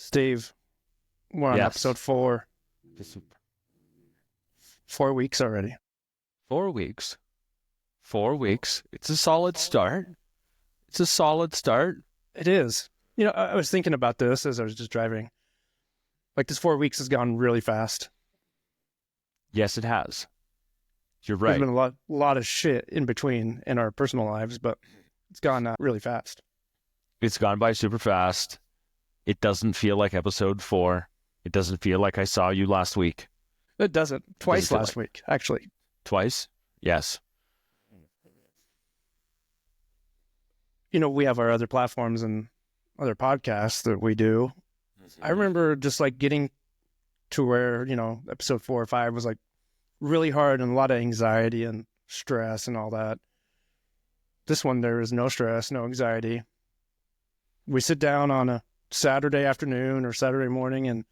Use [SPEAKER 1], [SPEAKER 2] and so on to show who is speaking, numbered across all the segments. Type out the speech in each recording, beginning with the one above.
[SPEAKER 1] Steve, we're on episode 4. 4 weeks already.
[SPEAKER 2] 4 weeks. 4 weeks. It's a solid start.
[SPEAKER 1] It is. I was thinking about this as I was just driving. Like, this 4 weeks has gone really fast.
[SPEAKER 2] Yes, it has. You're right.
[SPEAKER 1] There's been a lot of shit in between in our personal lives, but it's gone really fast.
[SPEAKER 2] It's gone by super fast. It doesn't feel like episode 4. It doesn't feel like I saw you last week.
[SPEAKER 1] It doesn't. Twice last week, actually.
[SPEAKER 2] Twice? Yes.
[SPEAKER 1] We have our other platforms and other podcasts that we do. Mm-hmm. I remember just like getting to where, episode 4 or 5 was like really hard and a lot of anxiety and stress and all that. This one, there is no stress, no anxiety. We sit down on a Saturday afternoon or Saturday morning and,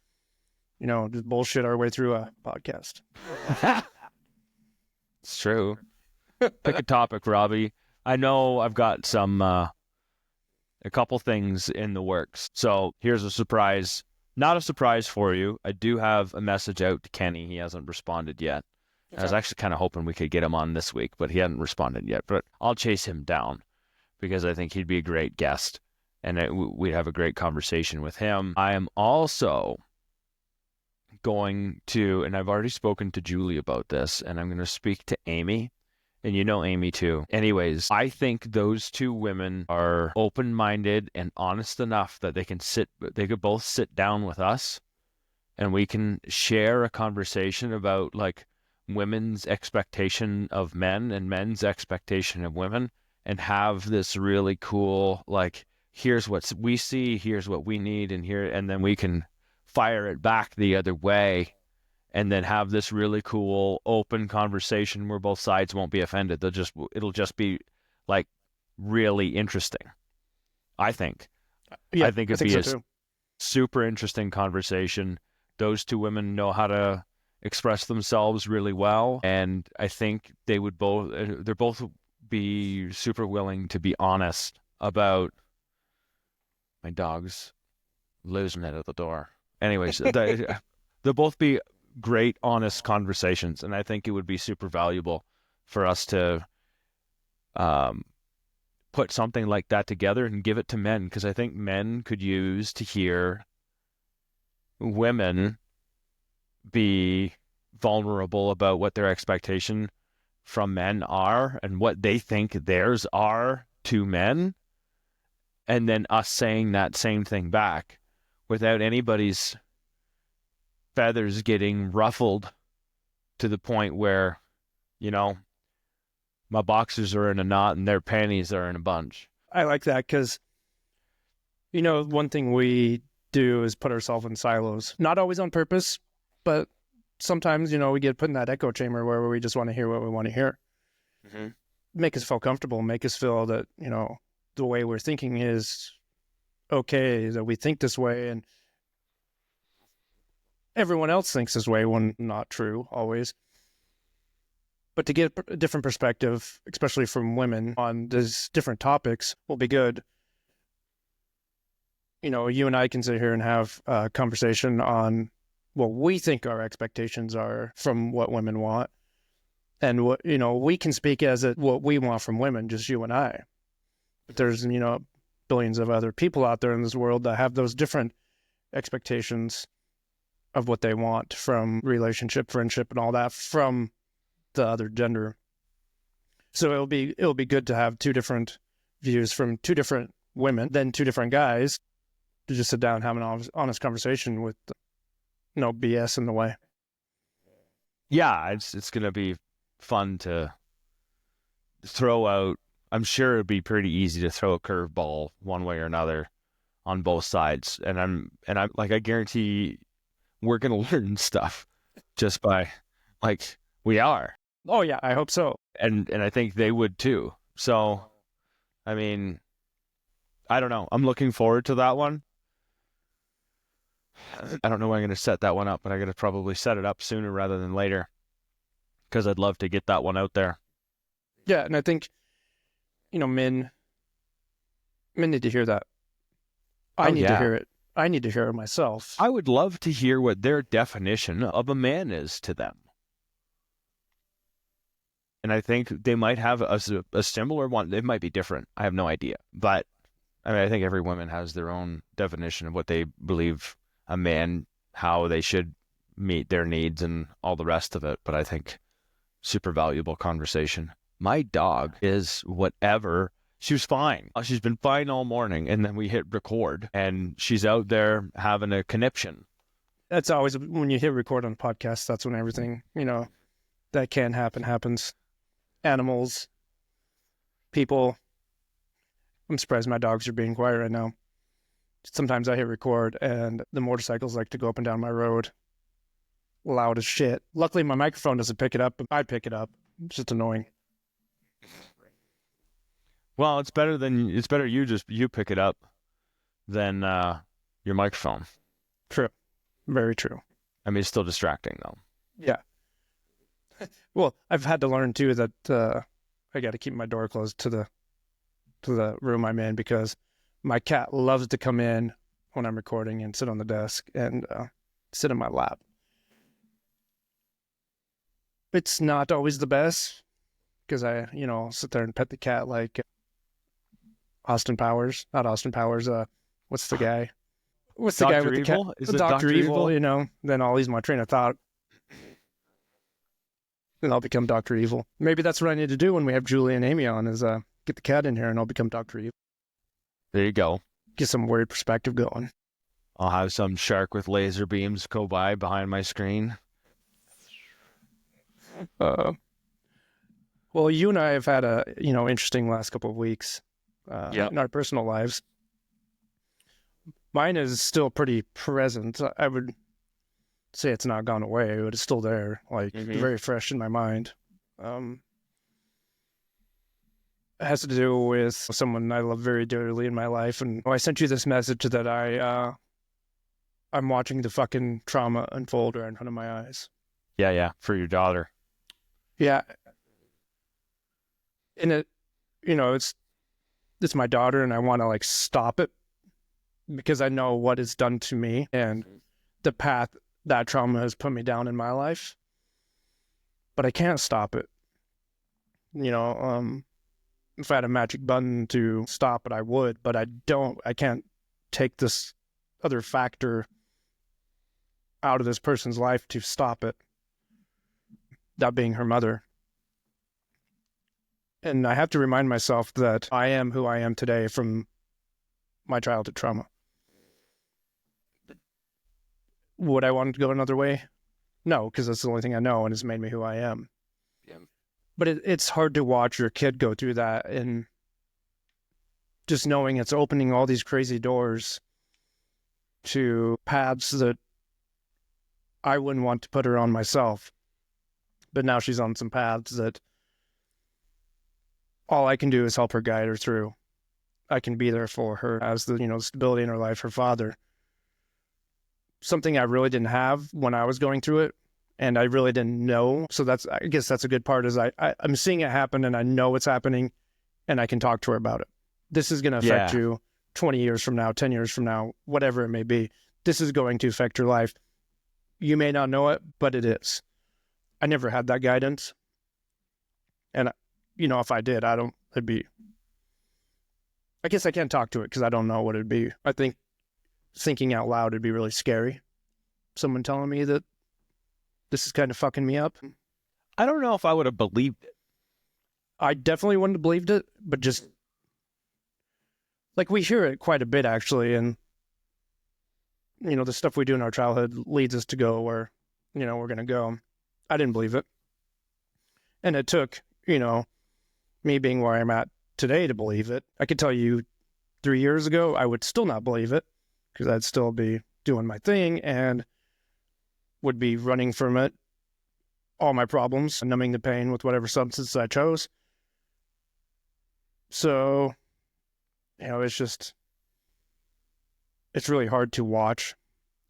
[SPEAKER 1] just bullshit our way through a podcast.
[SPEAKER 2] It's true. Pick a topic, Robbie. I know I've got a couple things in the works. So here's a surprise. Not a surprise for you. I do have a message out to Kenny. He hasn't responded yet. Okay. I was actually kind of hoping we could get him on this week, but he hadn't responded yet. But I'll chase him down because I think he'd be a great guest and we'd have a great conversation with him. I am also going to, and I've already spoken to Julie about this, and I'm going to speak to Amy. And you know Amy too. Anyways, I think those two women are open-minded and honest enough that they could both sit down with us and we can share a conversation about like women's expectation of men and men's expectation of women and have this really cool, like, here's what we see, here's what we need, and then we can fire it back the other way. And then have this really cool open conversation where both sides won't be offended. It'll just be like really interesting. I think.
[SPEAKER 1] Yeah,
[SPEAKER 2] I think it'd be
[SPEAKER 1] so
[SPEAKER 2] a super interesting conversation. Those two women know how to express themselves really well, and I think they're both be super willing to be honest about my dog's losing it at the door. Anyways, they'll both be great, honest conversations, and I think it would be super valuable for us to put something like that together and give it to men, because I think men could use to hear women be vulnerable about what their expectation from men are and what they think theirs are to men, and then us saying that same thing back without anybody's feathers getting ruffled to the point where, my boxers are in a knot and their panties are in a bunch.
[SPEAKER 1] I like that because, one thing we do is put ourselves in silos. Not always on purpose, but sometimes, we get put in that echo chamber where we just want to hear what we want to hear. Mm-hmm. Make us feel comfortable, make us feel that, the way we're thinking is okay, that we think this way, and everyone else thinks this way when not true always. But to get a different perspective, especially from women on these different topics, will be good. You and I can sit here and have a conversation on what we think our expectations are from what women want. And what, we can speak as what we want from women, just you and I. But there's, billions of other people out there in this world that have those different expectations of what they want from relationship, friendship, and all that from the other gender. So it'll be good to have two different views from two different women, then two different guys, to just sit down and have an honest conversation with no BS in the way.
[SPEAKER 2] Yeah, it's gonna be fun to throw out. I'm sure it'd be pretty easy to throw a curveball one way or another on both sides, and I'm like, I guarantee we're going to learn stuff just by, like, we are.
[SPEAKER 1] Oh, yeah, I hope so.
[SPEAKER 2] And I think they would too. So, I mean, I don't know. I'm looking forward to that one. I don't know when I'm going to set that one up, but I'm going to probably set it up sooner rather than later because I'd love to get that one out there.
[SPEAKER 1] Yeah, and I think, men need to hear that. I need to hear it. I need to hear it myself.
[SPEAKER 2] I would love to hear what their definition of a man is to them. And I think they might have a similar one. It might be different. I have no idea. But I mean, I think every woman has their own definition of what they believe a man, how they should meet their needs and all the rest of it. But I think super valuable conversation. My dog is whatever. She was fine. She's been fine all morning. And then we hit record and she's out there having a conniption.
[SPEAKER 1] That's always when you hit record on a podcast, that's when everything, that can happen happens. Animals, people. I'm surprised my dogs are being quiet right now. Sometimes I hit record and the motorcycles like to go up and down my road loud as shit. Luckily, my microphone doesn't pick it up, but I pick it up. It's just annoying.
[SPEAKER 2] Well, it's better you pick it up than your microphone.
[SPEAKER 1] True. Very true.
[SPEAKER 2] I mean, it's still distracting though.
[SPEAKER 1] Yeah. Well, I've had to learn too that I got to keep my door closed to the room I'm in because my cat loves to come in when I'm recording and sit on the desk and sit in my lap. It's not always the best because I, sit there and pet the cat like Austin Powers. Not Austin Powers. What's the guy? What's the guy with the cat?
[SPEAKER 2] Is it
[SPEAKER 1] Dr. Evil? Then I'll lose my train of thought. Then I'll become Dr. Evil. Maybe that's what I need to do when we have Julie and Amy on is get the cat in here and I'll become Dr. Evil.
[SPEAKER 2] There you go.
[SPEAKER 1] Get some weird perspective going.
[SPEAKER 2] I'll have some shark with laser beams go by behind my screen.
[SPEAKER 1] Well, you and I have had a, interesting last couple of weeks
[SPEAKER 2] Yep.
[SPEAKER 1] in our personal lives. Mine is still pretty present. I would say it's not gone away, but it's still there, very fresh in my mind. It has to do with someone I love very dearly in my life, and I sent you this message that I'm watching the fucking trauma unfold right in front of my eyes.
[SPEAKER 2] Yeah, for your daughter.
[SPEAKER 1] Yeah. And it's my daughter and I want to stop it because I know what it's done to me and the path that trauma has put me down in my life. But I can't stop it. If I had a magic button to stop it, I would, but I can't take this other factor out of this person's life to stop it. That being her mother. And I have to remind myself that I am who I am today from my childhood trauma. Would I want to go another way? No, because that's the only thing I know and it's made me who I am. Yeah. But it's hard to watch your kid go through that and just knowing it's opening all these crazy doors to paths that I wouldn't want to put her on myself. But now she's on some paths that all I can do is help her guide her through. I can be there for her as the, stability in her life, her father. Something I really didn't have when I was going through it, and I really didn't know. So I guess that's a good part is I'm seeing it happen, and I know it's happening, and I can talk to her about it. This is going to affect you 20 years from now, 10 years from now, whatever it may be. This is going to affect your life. You may not know it, but it is. I never had that guidance. And, if I did, I guess I can't talk to it because I don't know what it'd be. I think thinking out loud would be really scary. Someone telling me that this is kind of fucking me up.
[SPEAKER 2] I don't know if I would have believed it.
[SPEAKER 1] I definitely wouldn't have believed it, but just we hear it quite a bit actually. And, the stuff we do in our childhood leads us to go where, we're going to go. I didn't believe it. And it took, me being where I'm at today to believe it. I could tell you 3 years ago, I would still not believe it because I'd still be doing my thing and would be running from it, all my problems, and numbing the pain with whatever substance I chose. So, it's really hard to watch.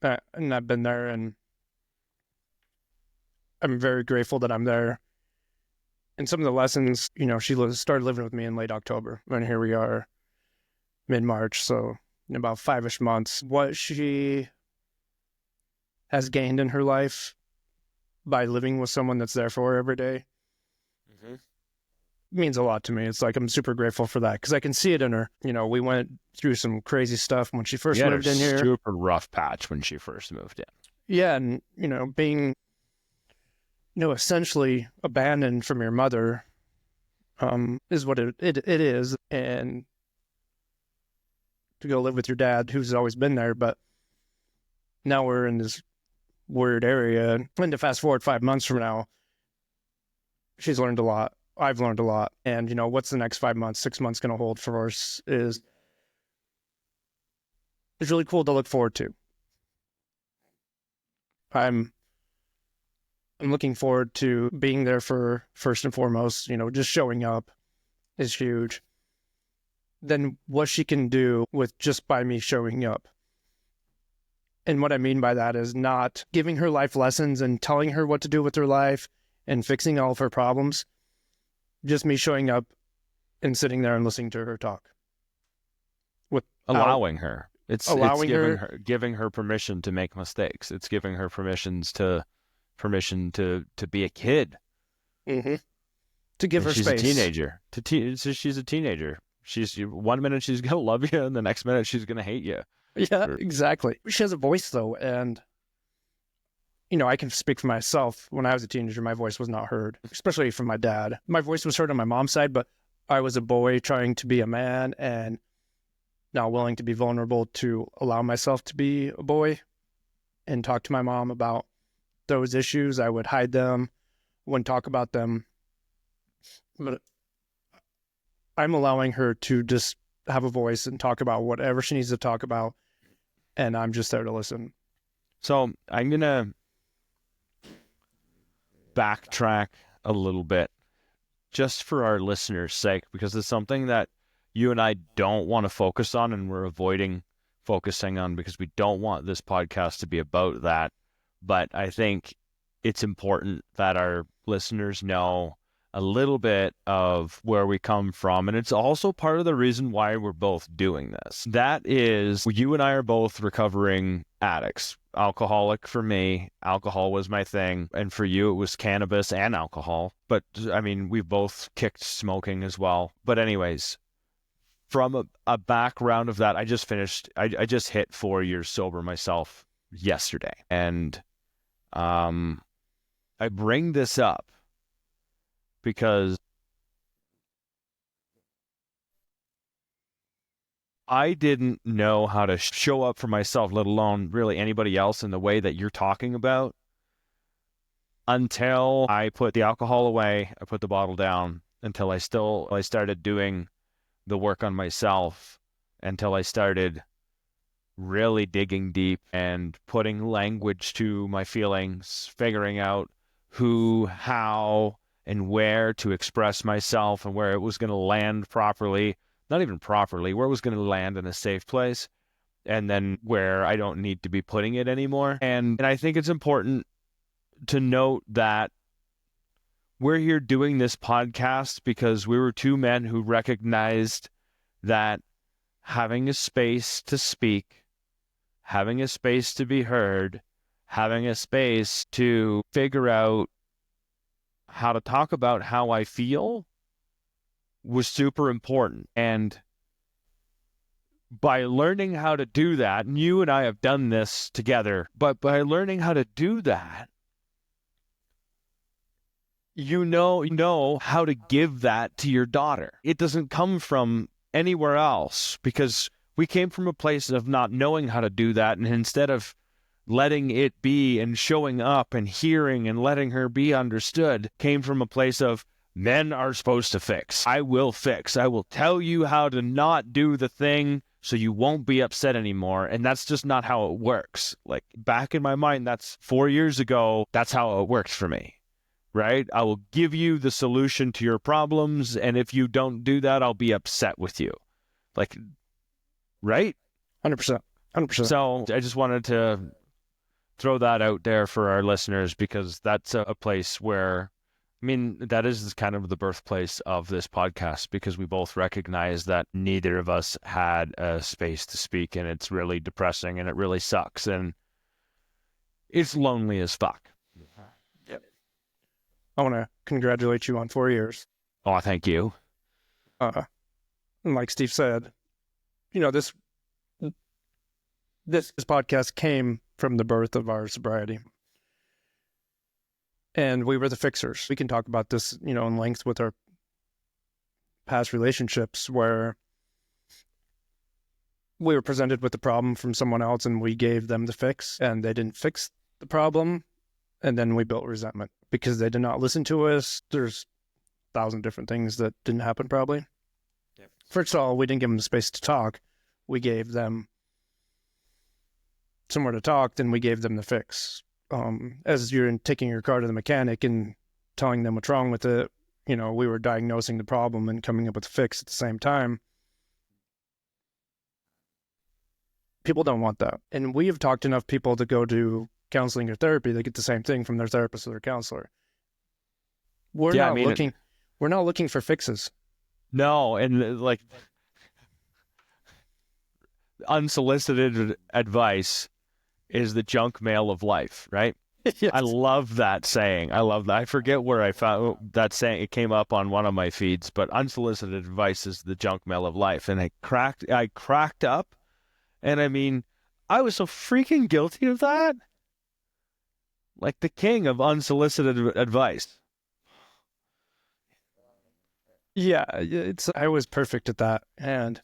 [SPEAKER 1] And I've been there and I'm very grateful that I'm there. And some of the lessons, she started living with me in late October. And here we are, mid-March. So in about 5-ish months, what she has gained in her life by living with someone that's there for her every day means a lot to me. It's like I'm super grateful for that because I can see it in her. You know, we went through some crazy stuff when she first moved in here.
[SPEAKER 2] Super rough patch when she first moved in.
[SPEAKER 1] Yeah, and being essentially abandoned from your mother is what it is, and to go live with your dad who's always been there, but now we're in this weird area. And to fast forward 5 months from now, she's learned a lot. I've learned a lot. And, what's the next 5 months, 6 months going to hold for us is really cool to look forward to. I'm looking forward to being there for first and foremost, just showing up is huge. Then what she can do with just by me showing up. And what I mean by that is not giving her life lessons and telling her what to do with her life and fixing all of her problems. Just me showing up and sitting there and listening to her talk.
[SPEAKER 2] Allowing her. It's giving her permission to make mistakes. It's giving her permission to be a kid.
[SPEAKER 1] Mm-hmm. To give her
[SPEAKER 2] she's
[SPEAKER 1] space.
[SPEAKER 2] She's a teenager. She's a teenager. She's 1 minute she's gonna love you, and the next minute she's gonna hate you.
[SPEAKER 1] Yeah, exactly. She has a voice though, and I can speak for myself. When I was a teenager, my voice was not heard, especially from my dad. My voice was heard on my mom's side, but I was a boy trying to be a man and not willing to be vulnerable to allow myself to be a boy and talk to my mom about those issues. I would hide them, wouldn't talk about them. But I'm allowing her to just have a voice and talk about whatever she needs to talk about, and I'm just there to listen.
[SPEAKER 2] So I'm going to backtrack a little bit just for our listeners' sake, because it's something that you and I don't want to focus on, and we're avoiding focusing on because we don't want this podcast to be about that. But I think it's important that our listeners know a little bit of where we come from. And it's also part of the reason why we're both doing this. That is, you and I are both recovering addicts. Alcoholic for me, alcohol was my thing. And for you, it was cannabis and alcohol. But I mean, we both kicked smoking as well. But anyways, from a background of that, I just hit 4 years sober myself yesterday. And I bring this up because I didn't know how to show up for myself, let alone really anybody else in the way that you're talking about, until I put the alcohol away, I put the bottle down, until I started doing the work on myself, until I started really digging deep and putting language to my feelings, figuring out who, how, and where to express myself and where it was going to land properly. Not even properly, where it was going to land in a safe place, and then where I don't need to be putting it anymore. And I think it's important to note that we're here doing this podcast because we were two men who recognized that having a space to speak, having a space to be heard, having a space to figure out how to talk about how I feel was super important. And by learning how to do that, and you and I have done this together, but by learning how to do that, you know how to give that to your daughter. It doesn't come from anywhere else, because we came from a place of not knowing how to do that, and instead of letting it be and showing up and hearing and letting her be understood, came from a place of, men are supposed to fix. I will fix. I will tell you how to not do the thing so you won't be upset anymore. And that's just not how it works. Like, back in my mind, that's 4 years ago, that's how it worked for me, right? I will give you the solution to your problems, and if you don't do that, I'll be upset with you. Like, right?
[SPEAKER 1] 100%. 100%.
[SPEAKER 2] So I just wanted to throw that out there for our listeners, because that's a place where I mean, that is kind of the birthplace of this podcast because we both recognize that neither of us had a space to speak, and it's really depressing and it really sucks and it's lonely as fuck.
[SPEAKER 1] Yep. I want to congratulate you on 4 years.
[SPEAKER 2] Oh, thank you.
[SPEAKER 1] And like Steve said, this podcast came from the birth of our sobriety. And we were the fixers. We can talk about this, in length with our past relationships where we were presented with the problem from someone else and we gave them the fix and they didn't fix the problem. And then we built resentment because they did not listen to us. There's 1,000 different things that didn't happen probably. Yep. First of all, we didn't give them the space to talk. We gave them somewhere to talk, then we gave them the fix. As you're taking your car to the mechanic and telling them what's wrong with it, we were diagnosing the problem and coming up with a fix at the same time. People don't want that. And we have talked to enough people to go to counseling or therapy that get the same thing from their therapist or their counselor. We're not looking for fixes.
[SPEAKER 2] No, and like unsolicited advice is the junk mail of life, right?
[SPEAKER 1] Yes.
[SPEAKER 2] I love that saying. I love that. I forget where I found that saying. It came up on one of my feeds, but unsolicited advice is the junk mail of life. And I cracked up. And I mean, I was so freaking guilty of that. Like the king of unsolicited advice.
[SPEAKER 1] Yeah, I was perfect at that. And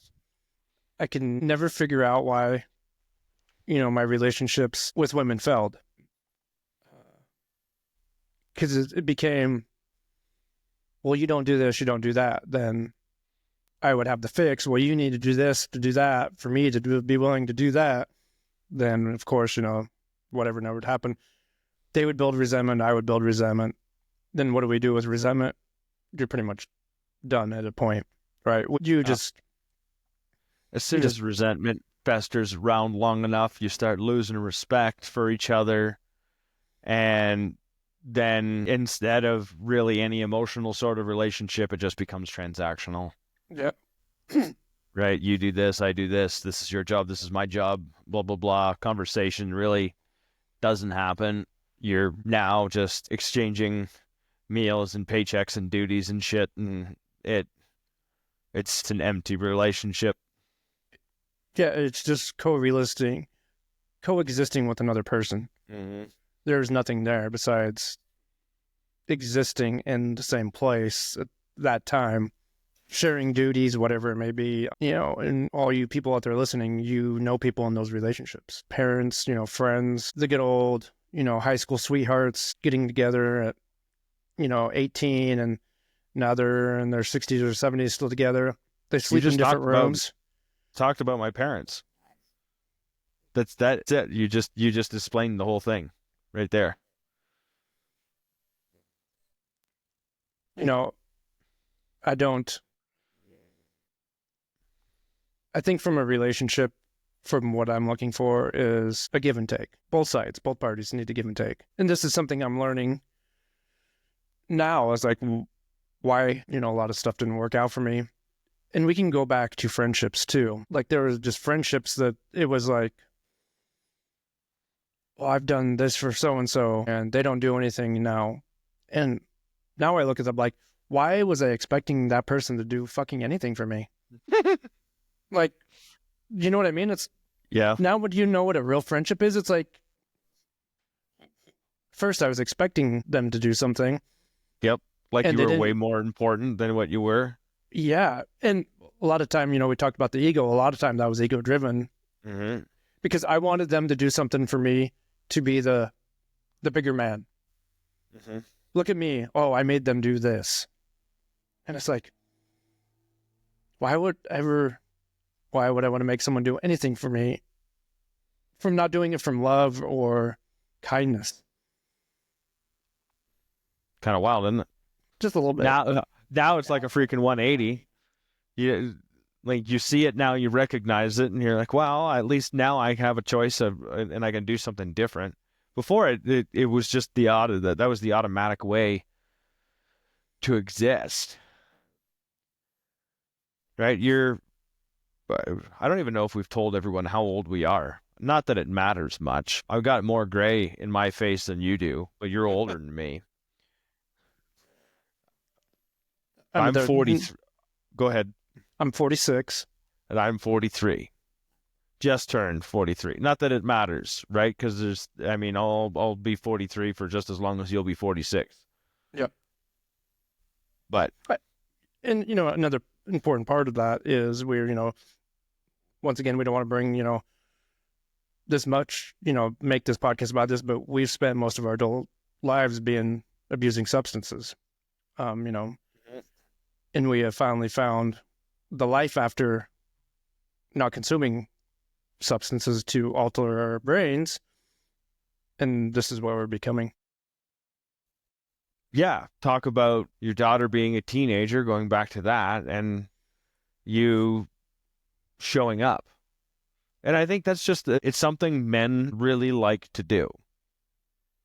[SPEAKER 1] I can never figure out why my relationships with women failed. Because it became, well, you don't do this, you don't do that. Then I would have the fix. Well, you need to do this, to do that, for me to be willing to do that. Then, of course, whatever never would happen. They would build resentment, I would build resentment. Then what do we do with resentment? You're pretty much done at a point, right?
[SPEAKER 2] As soon as resentment festers around long enough, you start losing respect for each other. And then instead of really any emotional sort of relationship, it just becomes transactional.
[SPEAKER 1] Yeah.
[SPEAKER 2] Right? You do this, I do this. This is your job, this is my job, blah, blah, blah. Conversation really doesn't happen. You're now just exchanging meals and paychecks and duties and shit. And it's an empty relationship.
[SPEAKER 1] Yeah, it's just coexisting with another person.
[SPEAKER 2] Mm-hmm.
[SPEAKER 1] There's nothing there besides existing in the same place at that time, sharing duties, whatever it may be. And all you people out there listening, people in those relationships. Parents, friends, the good old, high school sweethearts getting together at, 18 and now they're in their 60s or 70s still together. They sleep in different rooms.
[SPEAKER 2] Talked about my parents. That's it. You just explained the whole thing right there.
[SPEAKER 1] I think from a relationship, from what I'm looking for is a give and take. Both sides, both parties need to give and take. And this is something I'm learning now. It's like, why, a lot of stuff didn't work out for me. And we can go back to friendships too. Like there was just friendships that it was like, well, I've done this for so-and-so and they don't do anything now. And now I look at them like, why was I expecting that person to do fucking anything for me? Like, you know what I mean? It's,
[SPEAKER 2] yeah.
[SPEAKER 1] Now would you know what a real friendship is? It's like, first I was expecting them to do something.
[SPEAKER 2] Yep. Like you were way more important than what you were.
[SPEAKER 1] Yeah. And a lot of time, we talked about the ego. A lot of time that was ego driven.
[SPEAKER 2] Mm-hmm.
[SPEAKER 1] Because I wanted them to do something for me to be the bigger man.
[SPEAKER 2] Mm-hmm.
[SPEAKER 1] Look at me. Oh, I made them do this. And it's like, why would I want to make someone do anything for me from not doing it from love or kindness?
[SPEAKER 2] Kind of wild, isn't it?
[SPEAKER 1] Just a little bit.
[SPEAKER 2] Now it's like a freaking 180. You see it now, you recognize it, and you're like, well, at least now I have a choice and I can do something different. Before it was just that was the automatic way to exist, right? I don't even know if we've told everyone how old we are. Not that it matters much. I've got more gray in my face than you do, but you're older than me.
[SPEAKER 1] I mean,
[SPEAKER 2] I'm 43. Go ahead.
[SPEAKER 1] I'm 46.
[SPEAKER 2] And I'm 43. Just turned 43. Not that it matters, right? Because I'll be 43 for just as long as you'll be 46.
[SPEAKER 1] Yep.
[SPEAKER 2] But
[SPEAKER 1] and another important part of that is we're once again, we don't want to bring this much make this podcast about this, but we've spent most of our adult lives abusing substances, and we have finally found the life after not consuming substances to alter our brains, and this is what we're becoming.
[SPEAKER 2] Yeah, talk about your daughter being a teenager, going back to that, and you showing up. And I think that's it's something men really like to do,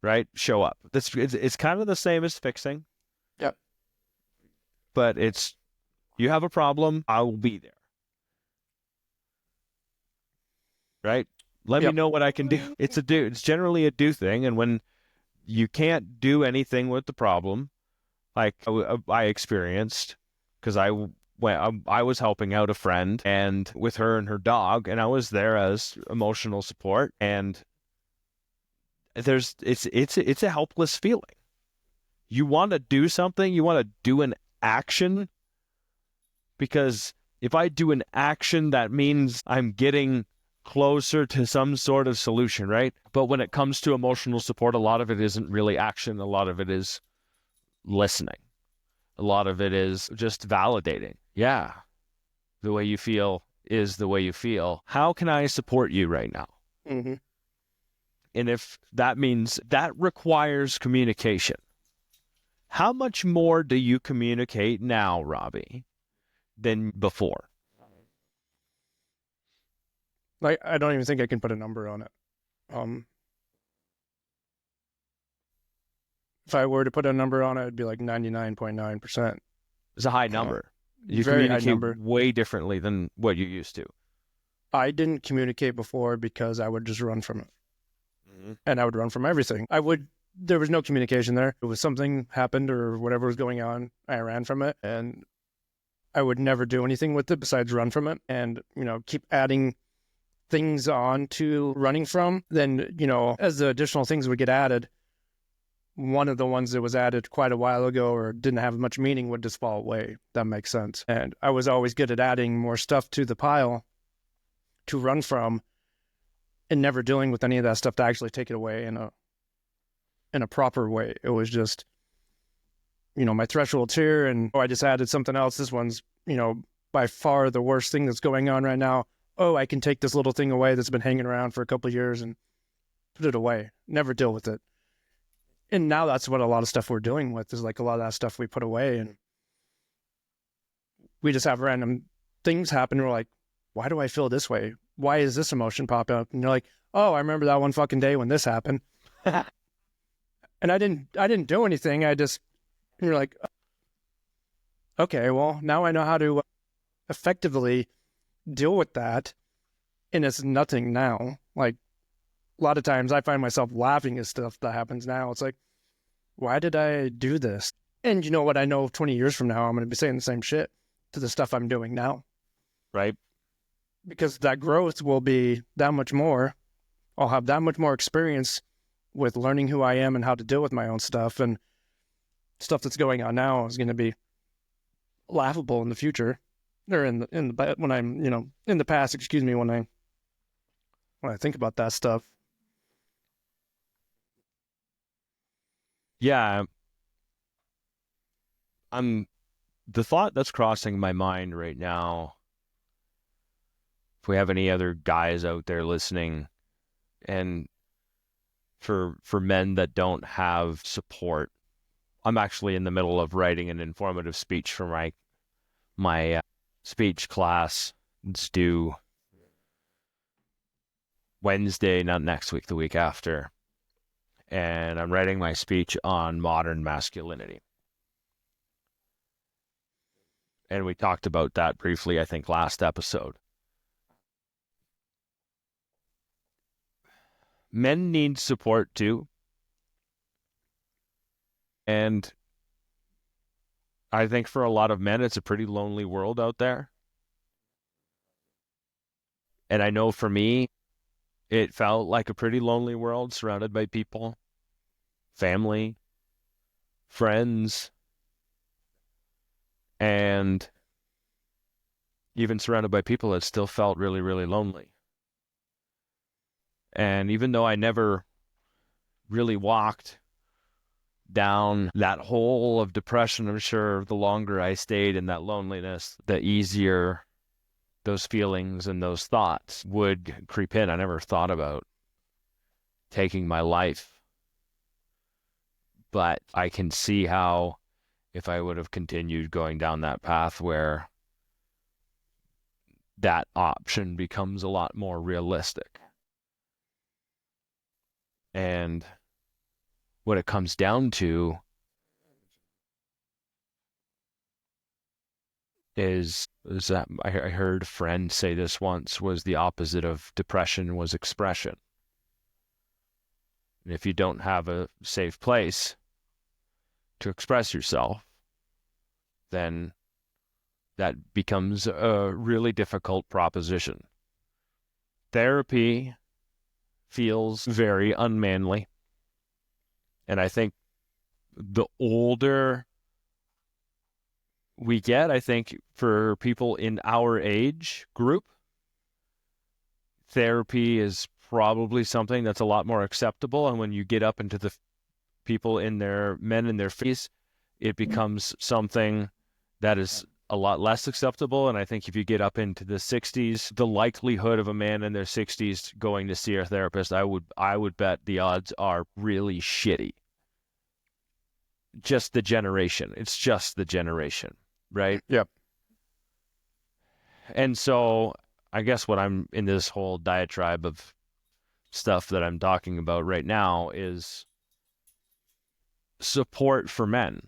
[SPEAKER 2] right? Show up. It's kind of the same as fixing.
[SPEAKER 1] Yep.
[SPEAKER 2] But you have a problem, I will be there. Right? Let me know what I can do. It's generally a do thing, and when you can't do anything with the problem, like I experienced, because I was helping out a friend and with her and her dog, and I was there as emotional support, and it's a helpless feeling. You want to do something, you want to do an action, because if I do an action, that means I'm getting closer to some sort of solution, right? But when it comes to emotional support, a lot of it isn't really action. A lot of it is listening. A lot of it is just validating. Yeah, the way you feel is the way you feel. How can I support you right now?
[SPEAKER 1] Mm-hmm.
[SPEAKER 2] And if that means that requires communication, how much more do you communicate now, Robbie, than before?
[SPEAKER 1] Like, I don't even think I can put a number on it. If I were to put a number on it, it'd be like 99.9%.
[SPEAKER 2] It's a high number. You
[SPEAKER 1] Very high
[SPEAKER 2] communicate
[SPEAKER 1] number.
[SPEAKER 2] way differently than what you used to.
[SPEAKER 1] I didn't communicate before because I would just run from it.
[SPEAKER 2] Mm-hmm.
[SPEAKER 1] And I would run from everything. There was no communication there. It was something happened or whatever was going on. I ran from it, and I would never do anything with it besides run from it and, keep adding things on to running from. Then, as the additional things would get added, one of the ones that was added quite a while ago or didn't have much meaning would just fall away. That makes sense. And I was always good at adding more stuff to the pile to run from and never dealing with any of that stuff to actually take it away in a proper way. It was just, my threshold's here, and I just added something else. This one's, by far the worst thing that's going on right now. Oh, I can take this little thing away that's been hanging around for a couple of years and put it away. Never deal with it. And now that's what a lot of stuff we're dealing with is like a lot of that stuff we put away, and we just have random things happen. We're like, why do I feel this way? Why is this emotion pop up? And you're like, oh, I remember that one fucking day when this happened. And I didn't do anything. And you're like, okay, well, now I know how to effectively deal with that. And it's nothing now. Like, a lot of times I find myself laughing at stuff that happens now. It's like, why did I do this? And you know what? I know 20 years from now, I'm going to be saying the same shit to the stuff I'm doing now.
[SPEAKER 2] Right.
[SPEAKER 1] Because that growth will be that much more. I'll have that much more experience with learning who I am and how to deal with my own stuff. And stuff that's going on now is going to be laughable in the future, or when I'm, in the past, excuse me, when I think about that stuff.
[SPEAKER 2] Yeah. The thought that's crossing my mind right now, if we have any other guys out there listening, and for men that don't have support, I'm actually in the middle of writing an informative speech for my speech class. It's due Wednesday, not next week, the week after. And I'm writing my speech on modern masculinity. And we talked about that briefly, I think, last episode. Men need support too. And I think for a lot of men, it's a pretty lonely world out there. And I know for me, it felt like a pretty lonely world surrounded by people, family, friends, and even surrounded by people that still felt really, really lonely. And even though I never really walked down that hole of depression, I'm sure the longer I stayed in that loneliness, the easier those feelings and those thoughts would creep in. I never thought about taking my life, but I can see how if I would have continued going down that path where that option becomes a lot more realistic. And what it comes down to is that I heard a friend say this once, was the opposite of depression was expression. And if you don't have a safe place to express yourself, then that becomes a really difficult proposition. Therapy feels very unmanly. And I think the older we get, I think for people in our age group, therapy is probably something that's a lot more acceptable. And when you get up into the people in their men in their face, it becomes something that is a lot less acceptable. And I think if you get up into the 60s, the likelihood of a man in their 60s going to see a therapist, I would bet the odds are really shitty. Just the generation. It's just the generation, right?
[SPEAKER 1] Yep.
[SPEAKER 2] And so I guess what I'm in this whole diatribe of stuff that I'm talking about right now is support for men.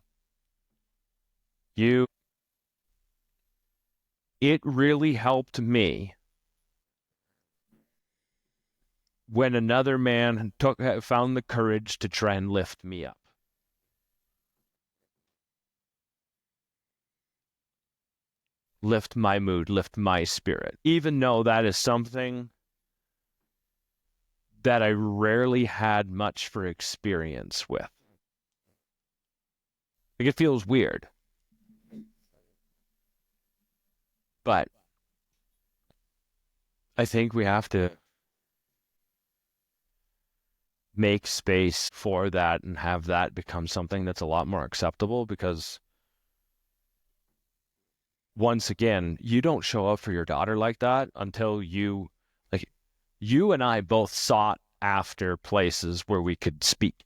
[SPEAKER 2] It really helped me when another man found the courage to try and lift me up. Lift my mood, lift my spirit. Even though that is something that I rarely had much for experience with. Like, it feels weird. But I think we have to make space for that and have that become something that's a lot more acceptable, because once again, you don't show up for your daughter like that until you and I both sought after places where we could speak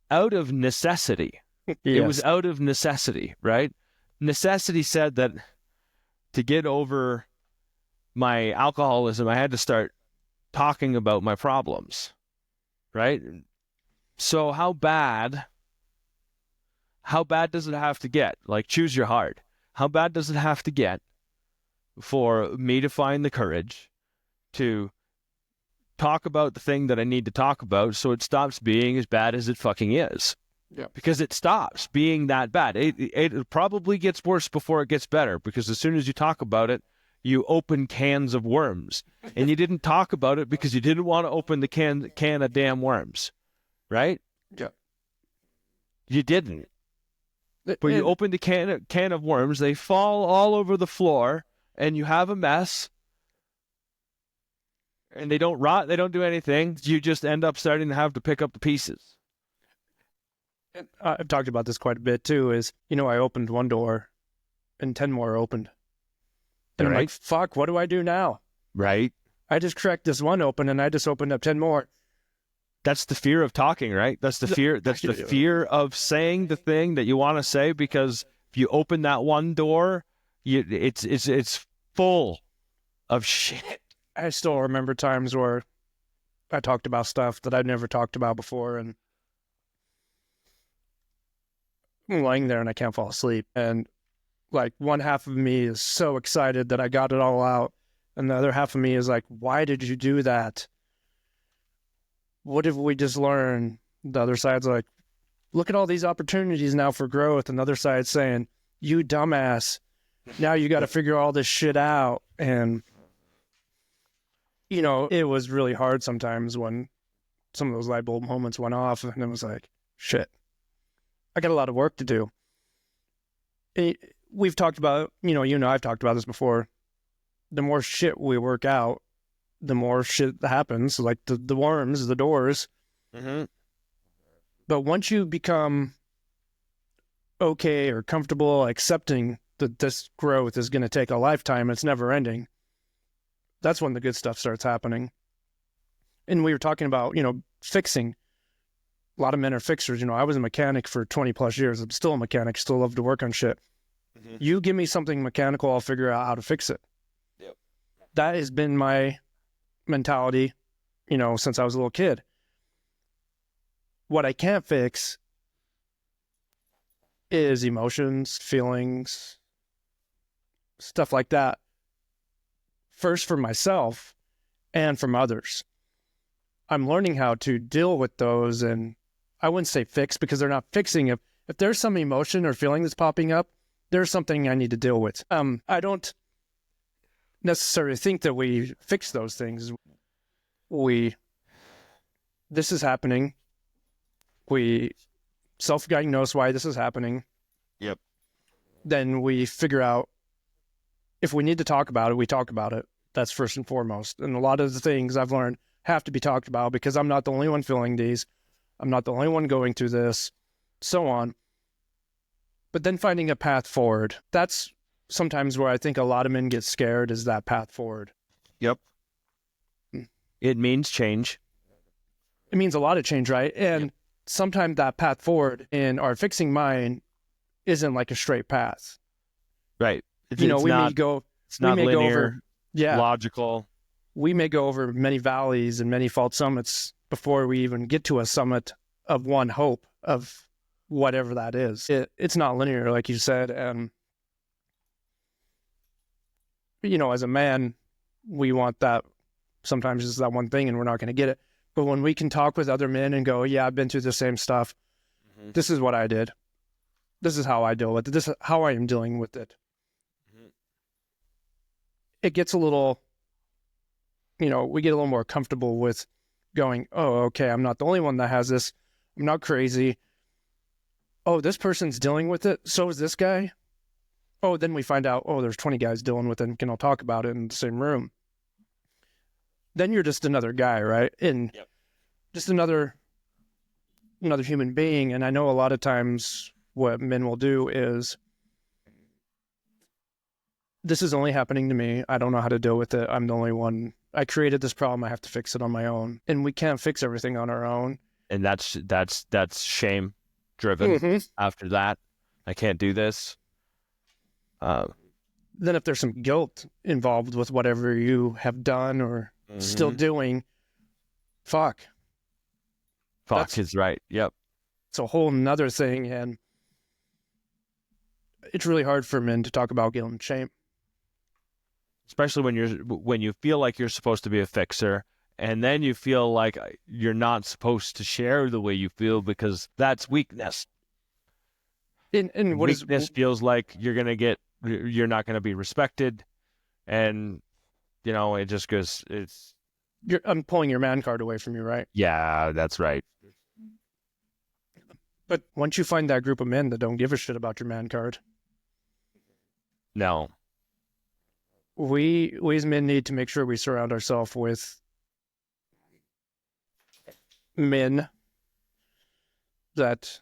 [SPEAKER 2] out of necessity.
[SPEAKER 1] Yes.
[SPEAKER 2] It was out of necessity, right? Necessity said that to get over my alcoholism, I had to start talking about my problems, right? So how bad does it have to get? Like, choose your heart. How bad does it have to get for me to find the courage to talk about the thing that I need to talk about so it stops being as bad as it fucking is?
[SPEAKER 1] Yeah.
[SPEAKER 2] Because it stops being that bad. It probably gets worse before it gets better, because as soon as you talk about it, you open cans of worms. And you didn't talk about it because you didn't want to open the can of damn worms, right?
[SPEAKER 1] Yeah.
[SPEAKER 2] You didn't. But you open the can of worms, they fall all over the floor, and you have a mess. And they don't rot, they don't do anything. You just end up starting to have to pick up the pieces.
[SPEAKER 1] And I've talked about this quite a bit too, is, I opened one door and 10 more opened. And I'm like, fuck, what do I do now?
[SPEAKER 2] Right.
[SPEAKER 1] I just cracked this one open and I just opened up 10 more.
[SPEAKER 2] That's the fear of talking, right? That's the fear of saying the thing that you want to say, because if you open that one door, it's full of shit.
[SPEAKER 1] I still remember times where I talked about stuff that I'd never talked about before, and I'm lying there and I can't fall asleep. And Like one half of me is so excited that I got it all out. And the other half of me is like, why did you do that? What if we just learn? The other side's like, look at all these opportunities now for growth. And the other side's saying, you dumbass, now you got to figure all this shit out. And, you know, it was really hard sometimes when some of those light bulb moments went off, and it was like, shit, I got a lot of work to do. We've talked about, you and I've talked about this before. The more shit we work out, the more shit happens, like the worms, the doors.
[SPEAKER 2] Mm-hmm.
[SPEAKER 1] But once you become okay or comfortable accepting that this growth is going to take a lifetime, it's never ending, that's when the good stuff starts happening. And we were talking about, fixing. A lot of men are fixers. I was a mechanic for 20 plus years. I'm still a mechanic, still love to work on shit. Mm-hmm. You give me something mechanical, I'll figure out how to fix it.
[SPEAKER 2] Yep.
[SPEAKER 1] That has been my mentality, since I was a little kid. What I can't fix is emotions, feelings, stuff like that. First for myself and from others. I'm learning how to deal with those, and I wouldn't say fix because they're not fixing. If there's some emotion or feeling that's popping up, there's something I need to deal with. I don't necessarily think that we fix those things. This is happening. We self-diagnose why this is happening.
[SPEAKER 2] Yep.
[SPEAKER 1] Then we figure out if we need to talk about it, we talk about it. That's first and foremost. And a lot of the things I've learned have to be talked about because I'm not the only one feeling these. I'm not the only one going through this, so on. But then finding a path forward. That's sometimes where I think a lot of men get scared, is that path forward.
[SPEAKER 2] Yep. It means change.
[SPEAKER 1] It means a lot of change, right? And sometimes that path forward in our fixing mind isn't like a straight path.
[SPEAKER 2] Right.
[SPEAKER 1] We may go over,
[SPEAKER 2] logical.
[SPEAKER 1] We may go over many valleys and many false summits before we even get to a summit of one hope of whatever that is. It's not linear, like you said. And, as a man, we want that. Sometimes it's that one thing and we're not going to get it. But when we can talk with other men and go, yeah, I've been through the same stuff. Mm-hmm. This is what I did. This is how I deal with it. This is how I am dealing with it. Mm-hmm. It gets a little, we get a little more comfortable with going, oh, okay, I'm not the only one that has this. I'm not crazy. Oh, this person's dealing with it. So is this guy. Oh, then we find out, there's 20 guys dealing with it and can all talk about it in the same room. Then you're just another guy, right? And just another human being. And I know a lot of times what men will do is, this is only happening to me. I don't know how to deal with it. I'm the only one. I created this problem. I have to fix it on my own. And we can't fix everything on our own.
[SPEAKER 2] And that's shame driven. Mm-hmm. After that, I can't do this.
[SPEAKER 1] Then if there's some guilt involved with whatever you have done or still doing, fuck
[SPEAKER 2] is right. Yep.
[SPEAKER 1] It's a whole nother thing. And it's really hard for men to talk about guilt and shame.
[SPEAKER 2] Especially when you feel like you're supposed to be a fixer, and then you feel like you're not supposed to share the way you feel because that's weakness. And weakness feels like you're not going to be respected, and it just goes.
[SPEAKER 1] I'm pulling your man card away from you, right?
[SPEAKER 2] Yeah, that's right.
[SPEAKER 1] But once you find that group of men that don't give a shit about your man card,
[SPEAKER 2] no.
[SPEAKER 1] We as men need to make sure we surround ourselves with men that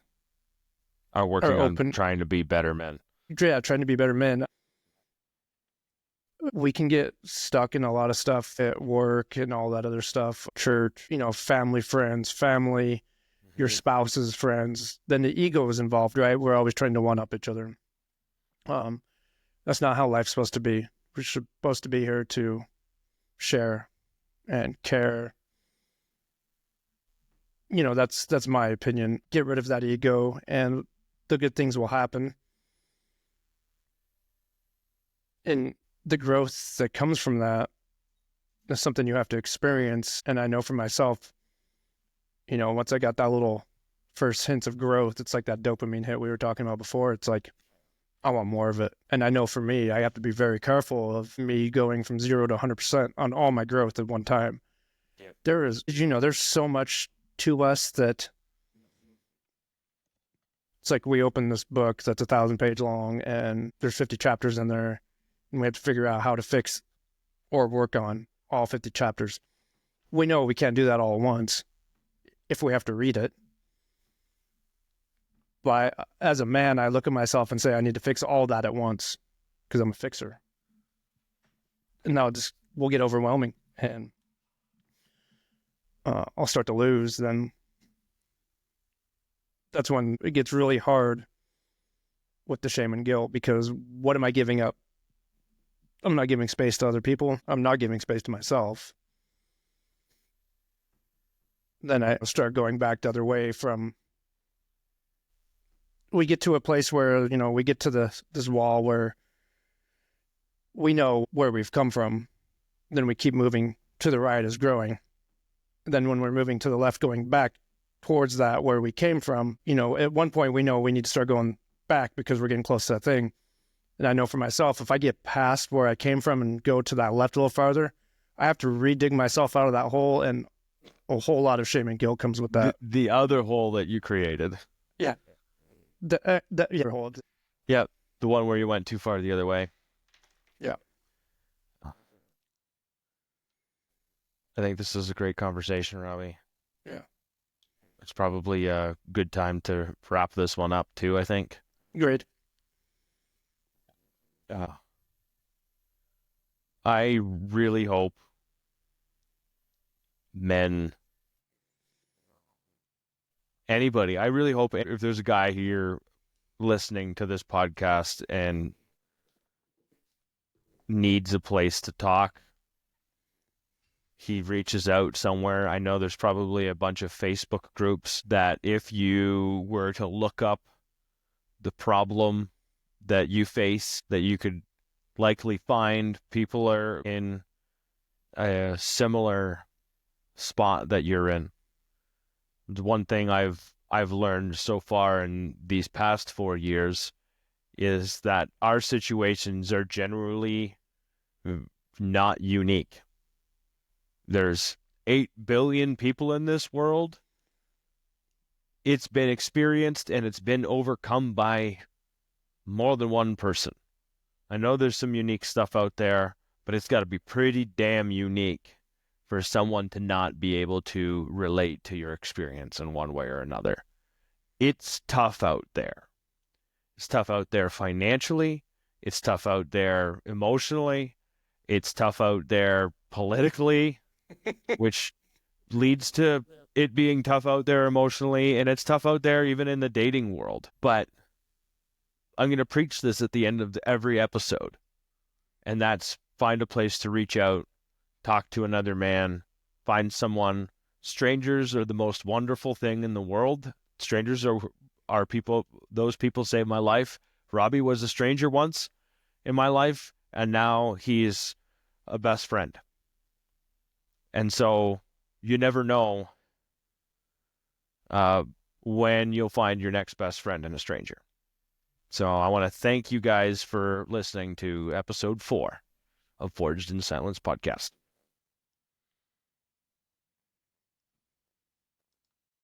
[SPEAKER 2] are working on trying to be better men.
[SPEAKER 1] Yeah, trying to be better men. We can get stuck in a lot of stuff at work and all that other stuff. Church, family, friends, your spouse's friends. Then the ego is involved, right? We're always trying to one-up each other. That's not how life's supposed to be. We're supposed to be here to share and care. That's my opinion. Get rid of that ego and the good things will happen. And the growth that comes from that is something you have to experience. And I know for myself, you know, once I got that little first hints of growth, it's like that dopamine hit we were talking about before. It's like, I want more of it. And I know for me, I have to be very careful of me going from 0 to 100% on all my growth at one time.
[SPEAKER 2] Yep.
[SPEAKER 1] There is, you know, there's so much to us that it's like we open this book that's 1,000 pages long and there's 50 chapters in there, and we have to figure out how to fix or work on all 50 chapters. We know we can't do that all at once if we have to read it. But as a man, I look at myself and say, I need to fix all that at once because I'm a fixer. And now we'll get overwhelming and I'll start to lose. Then that's when it gets really hard with the shame and guilt, because what am I giving up? I'm not giving space to other people. I'm not giving space to myself. Then I start going back the other way from, we get to a place where, you know, we get to this wall where we know where we've come from. Then we keep moving to the right as growing. Then when we're moving to the left, going back towards that where we came from, you know, at one point we know we need to start going back because we're getting close to that thing. And I know for myself, if I get past where I came from and go to that left a little farther, I have to re-dig myself out of that hole, and a whole lot of shame and guilt comes with that.
[SPEAKER 2] The other hole that you created.
[SPEAKER 1] Yeah. The other hole.
[SPEAKER 2] Yeah, the one where you went too far the other way.
[SPEAKER 1] Yeah.
[SPEAKER 2] I think this is a great conversation, Robbie.
[SPEAKER 1] Yeah.
[SPEAKER 2] It's probably a good time to wrap this one up too, I think.
[SPEAKER 1] Great.
[SPEAKER 2] I really hope men, anybody, I really hope if there's a guy here listening to this podcast and needs a place to talk, he reaches out somewhere. I know there's probably a bunch of Facebook groups that if you were to look up the problem that you face, that you could likely find people are in a similar spot that you're in. The one thing I've learned so far in these past 4 years is that our situations are generally not unique. There's 8 billion people in this world. It's been experienced and it's been overcome by more than one person. I know there's some unique stuff out there, but it's got to be pretty damn unique for someone to not be able to relate to your experience in one way or another. It's tough out there. It's tough out there financially. It's tough out there emotionally. It's tough out there politically, which leads to it being tough out there emotionally, and it's tough out there even in the dating world. But I'm going to preach this at the end of every episode, and that's find a place to reach out, talk to another man, find someone. Strangers are the most wonderful thing in the world. Strangers are people, those people saved my life. Robbie was a stranger once in my life, and now he's a best friend. And so you never know when you'll find your next best friend in a stranger. So I want to thank you guys for listening to episode 4 of Forged in Silence podcast.